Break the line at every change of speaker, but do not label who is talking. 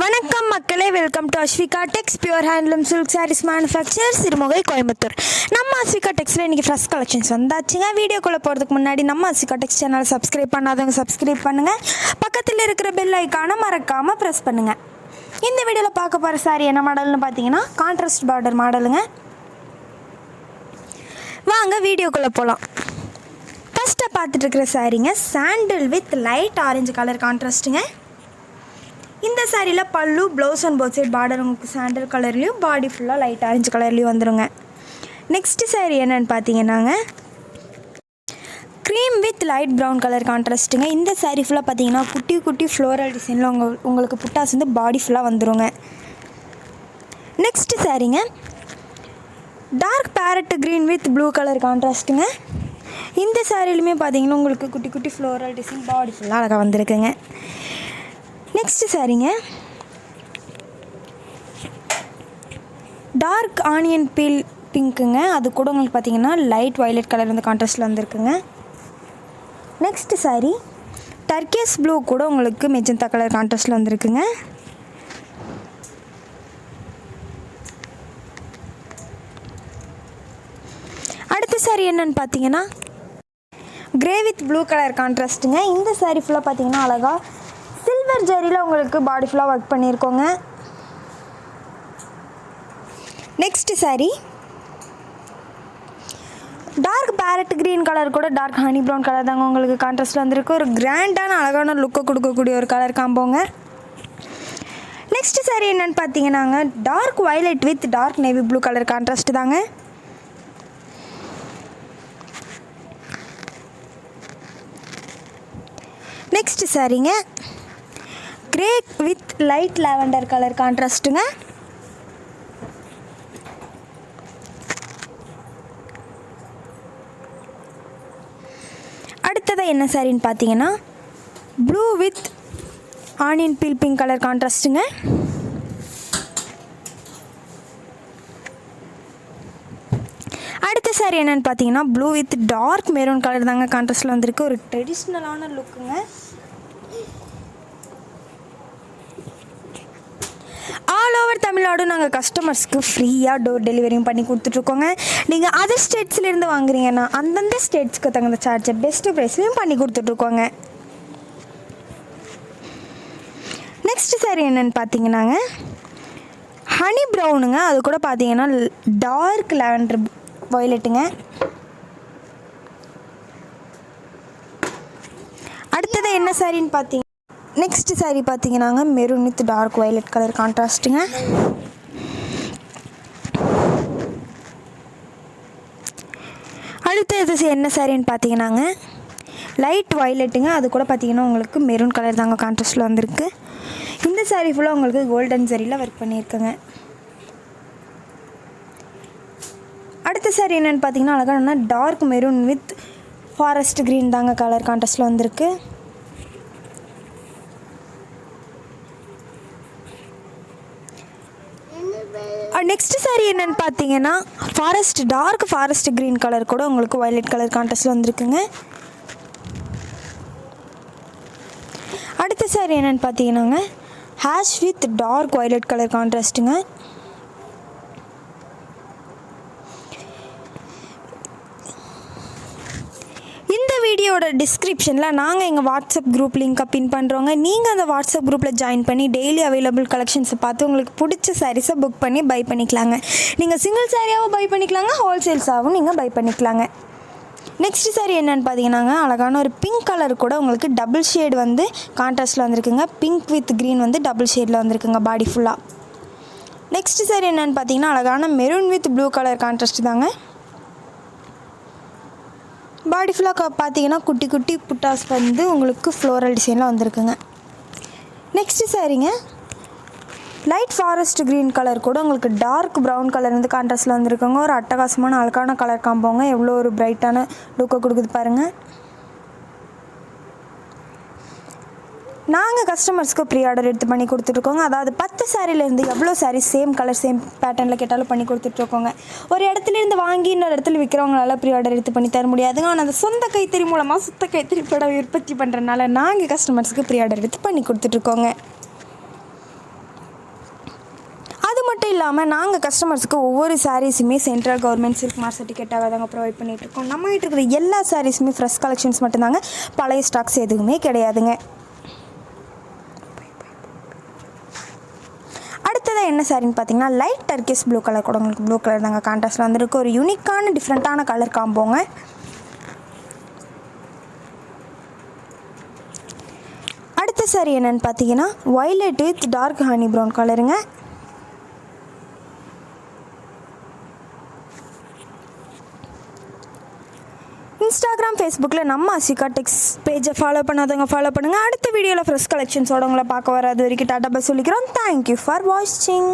வணக்கம் மக்களே, welcome to Aswika tex pure handloom silk sarees manufacture Sirumugai Coimbatore. நம்ம அஸ்விகா டெக்ஸில் இன்றைக்கி ஃப்ரெஷ் கலெக்ஷன்ஸ் வந்தாச்சுங்க. வீடியோக்குள்ளே போகிறதுக்கு முன்னாடி நம்ம அஸ்விகா டெக்ஸ் சேனலை சப்ஸ்கிரைப் பண்ணாதவங்க சப்ஸ்கிரைப் பண்ணுங்கள். பக்கத்தில் இருக்கிற பெல் ஐக்கானை மறக்காமல் ப்ரெஸ் பண்ணுங்கள். இந்த வீடியோவில் பார்க்க போகிற சாரீ என்ன மாடல்னு பார்த்தீங்கன்னா கான்ட்ராஸ்ட் பார்டர் மாடலுங்க. வாங்க வீடியோக்குள்ளே போகலாம். ஃபஸ்ட்டாக பார்த்துட்டு இருக்கிற சாரீங்க sandal with light orange colour கான்ட்ராஸ்ட்டுங்க. இந்த சாரியில் பல்லு, blouse and both side border உங்களுக்கு சாண்டல் கலர்லேயும், பாடி ஃபுல்லாக லைட் ஆரஞ்சு கலர்லேயும் வந்துடுங்க. நெக்ஸ்ட்டு சாரீ என்னென்னு பார்த்தீங்கன்னாங்க cream with light brown colour கான்ட்ராஸ்ட்டுங்க. இந்த சாரீ ஃபுல்லாக பார்த்தீங்கன்னா குட்டி குட்டி ஃப்ளோரல் டிசைனில் உங்களுக்கு புட்டாஸ் வந்து பாடி ஃபுல்லாக வந்துடுங்க. நெக்ஸ்ட்டு சாரீங்க dark parrot green with blue colour கான்ட்ராஸ்ட்டுங்க. இந்த சாரிலுமே பார்த்தீங்கன்னா உங்களுக்கு குட்டி குட்டி ஃப்ளோரல் டிசைன் பாடி ஃபுல்லாக அழகாக வந்திருக்குங்க. நெக்ஸ்ட்டு சாரீங்க டார்க் ஆனியன் பீல் பிங்க்குங்க. அது கூட உங்களுக்கு பார்த்தீங்கன்னா லைட் வயலட் கலர் வந்து கான்ட்ராஸ்ட்டில் வந்துருக்குங்க. நெக்ஸ்ட்டு சாரீ டர்கேஸ் ப்ளூ கூட உங்களுக்கு மெஜந்தா கலர் கான்ட்ராஸ்ட்டில் வந்துருக்குங்க. அடுத்த சாரீ என்னன்னு பார்த்தீங்கன்னா கிரே வித் ப்ளூ கலர் கான்ட்ராஸ்ட்டுங்க. இந்த சாரீ ஃபுல்லாக பார்த்தீங்கன்னா அழகாக சில்வர் ஜரியில் உங்களுக்கு பாடி ஃபுல்லாக ஒர்க் பண்ணியிருக்கோங்க. Next sari dark parrot green colour கூட டார்க் ஹனி ப்ரௌன் கலர் தாங்க உங்களுக்கு கான்ட்ராஸ்ட்டில் வந்திருக்கு. ஒரு கிராண்டான அழகான லுக்கை கொடுக்கக்கூடிய ஒரு கலர் காம்போங்க. நெக்ஸ்ட்டு சாரீ என்னென்னு பார்த்தீங்கன்னாங்க dark violet with dark navy blue colour contrast தாங்க. நெக்ஸ்ட்டு சாரீங்க grey with light lavender colour கான்ட்ராஸ்ட்டுங்க. அடுத்ததாக என்ன சாரின்னு பார்த்தீங்கன்னா blue with onion peel pink colour கான்ட்ராஸ்ட்டுங்க. அடுத்த சாரி என்னென்னு பார்த்தீங்கன்னா blue with dark maroon colour தாங்க கான்ட்ராஸ்ட்டில் வந்திருக்கு. ஒரு ட்ரெடிஷ்னலான லுக்குங்க. ஆல் ஓவர் தமிழ்நாடு நாங்கள் கஸ்டமர்ஸ்க்கு ஃப்ரீயாக டோர் டெலிவரியும் பண்ணி கொடுத்துட்ருக்கோங்க. நீங்கள் அதர் ஸ்டேட்ஸ்லேருந்து வாங்குறீங்கன்னா அந்தந்த ஸ்டேட்ஸ்க்கு தகுந்த சார்ஜை பெஸ்ட்டு ப்ரைஸ்லையும் பண்ணி கொடுத்துட்ருக்கோங்க. நெக்ஸ்ட் சாரி என்னென்னு பார்த்தீங்கன்னாங்க ஹனி ப்ரௌனுங்க. அது கூட பார்த்தீங்கன்னா டார்க் லாவெண்டர் வயலட்டுங்க. அடுத்தது என்ன சாரின்னு பார்த்தீங்க நெக்ஸ்ட் சாரீ பார்த்தீங்கன்னாங்க maroon with dark violet colour கான்ட்ராஸ்ட்டுங்க. அடுத்தது என்ன சாரின்னு பார்த்தீங்கன்னாங்க லைட் வயலட்டுங்க. அது கூட பார்த்தீங்கன்னா உங்களுக்கு மெரூன் கலர் தாங்க கான்ட்ராஸ்ட்டில் வந்திருக்கு. இந்த சாரீ ஃபுல்லாக உங்களுக்கு கோல்டன் சரியில் ஒர்க் பண்ணியிருக்குங்க. அடுத்த சாரீ என்னென்னு பார்த்தீங்கன்னா அழகான dark maroon with forest green தாங்க கலர் கான்ட்ராஸ்ட்டில் வந்திருக்கு. நெக்ஸ்ட் சாரீ என்னென்னு பார்த்தீங்கன்னா டார்க் ஃபாரஸ்ட் க்ரீன் கலர் கூட உங்களுக்கு வயலட் கலர் கான்ட்ராஸ்ட்டில் வந்திருக்குங்க. அடுத்த சாரீ என்னென்னு பார்த்தீங்கன்னாங்க ash with dark violet colour கான்ட்ராஸ்ட்டுங்க. வீடியோட டிஸ்கிரிப்ஷனில் நாங்கள் எங்கள் வாட்ஸ்அப் குரூப் லிங்க்கை பின் பண்ணுறோங்க. நீங்கள் அந்த வாட்ஸ்அப் குரூப்பில் ஜாயின் பண்ணி டெய்லி அவைலபிள் கலெக்ஷன்ஸை பார்த்து உங்களுக்கு பிடிச்ச சாரீஸை புக் பண்ணி பை பண்ணிக்கலாங்க. நீங்கள் சிங்கிள் சாரியாகவும் பை பண்ணிக்கலாங்க, ஹோல்சேல்ஸாகவும் நீங்கள் பை பண்ணிக்கலாங்க. நெக்ஸ்ட் சாரீ என்னென்னு பார்த்தீங்கன்னாங்க அழகான ஒரு பிங்க் கலர் கூட உங்களுக்கு டபுள் ஷேட் வந்து கான்ட்ராஸ்ட்டில் வந்திருக்குங்க. பிங்க் வித் க்ரீன் வந்து டபுள் ஷேடில் வந்திருக்குங்க பாடி ஃபுல்லாக. நெக்ஸ்ட் சாரீ என்னென்னு பார்த்தீங்கன்னா அழகான maroon with blue colour contrast தாங்க. பாடி ஃபுல்லாக பார்த்தீங்கன்னா குட்டி குட்டி புட்டாஸ் வந்து உங்களுக்கு ஃப்ளோரல் டிசைனில் வந்திருக்குங்க. நெக்ஸ்ட்டு சாரீங்க லைட் ஃபாரஸ்ட் க்ரீன் கலர் கூட உங்களுக்கு டார்க் ப்ரௌன் கலர் வந்து கான்ட்ராஸ்ட்டில் வந்திருக்குங்க. ஒரு அட்டகாசமான அழகான கலர் காம்போங்க. எவ்வளோ ஒரு பிரைட்டான லுக்கை கொடுக்குது பாருங்கள். நாங்கள் கஸ்டமர்ஸ்க்கு ப்ரீ ஆர்டர் எடுத்து பண்ணி கொடுத்துட்ருக்கோங்க. அதாவது 10 சாரிலேருந்து எவ்வளோ சாரீ சேம் கலர் சேம் பேட்டர்னில் கேட்டாலும் பண்ணி கொடுத்துட்ருக்கோங்க. ஒரு இடத்துலேருந்து வாங்கி இன்னொரு இடத்துல விற்கிறவங்களால ப்ரீ ஆர்டர் எடுத்து பண்ணி தர முடியாதுங்க. ஆனால் அந்த சொந்த கைத்தறி மூலமாக சுத்த கைத்தறி புடவை உற்பத்தி பண்ணுறதுனால நாங்கள் கஸ்டமர்ஸ்க்கு ப்ரீ ஆர்டர் எடுத்து பண்ணி கொடுத்துட்ருக்கோங்க. மட்டும் இல்லாமல் நாங்கள் கஸ்டமர்ஸுக்கு ஒவ்வொரு சாரீஸுமே சென்ட்ரல் கவர்மெண்ட் சில்க் மார்க் சர்டிஃபிகேட்டாக தாங்க ப்ரொவைட் பண்ணிகிட்ருக்கோம். நம்ம கிட்ட இருக்கிற எல்லா சாரீஸுமே ஃப்ரெஷ் கலெக்ஷன்ஸ் மட்டும்தாங்க, பழைய ஸ்டாக்ஸ் எதுவுமே கிடையாதுங்க. அடுத்ததாக என்ன சாரின்னு பார்த்தீங்கன்னா லைட் டர்க்கிஸ் ப்ளூ கலர் கூட உங்களுக்கு ப்ளூ கலர் தாங்க கான்ட்ராஸ்ட்டில் வந்துருக்கு. ஒரு யூனிக்கான டிஃப்ரெண்ட்டான கலர் காம்போங்க. அடுத்த சாரி என்னென்னு பார்த்தீங்கன்னா violet with dark honey brown கலருங்க. இன்ஸ்டாகிராம், ஃபேஸ்புக்கில் நம்ம அசிகா டெக்ஸ் பேஜை ஃபாலோ பண்ணாதவங்க ஃபாலோ பண்ணுங்கள். அடுத்த வீடியோவில் ஃப்ரெஷ் கலெக்ஷன்ஸோட உங்களை பார்க்க வராது வரைக்கும் டாட்டா பை சொல்லிக்கிறோம். தேங்க்யூ ஃபார் வாட்சிங்.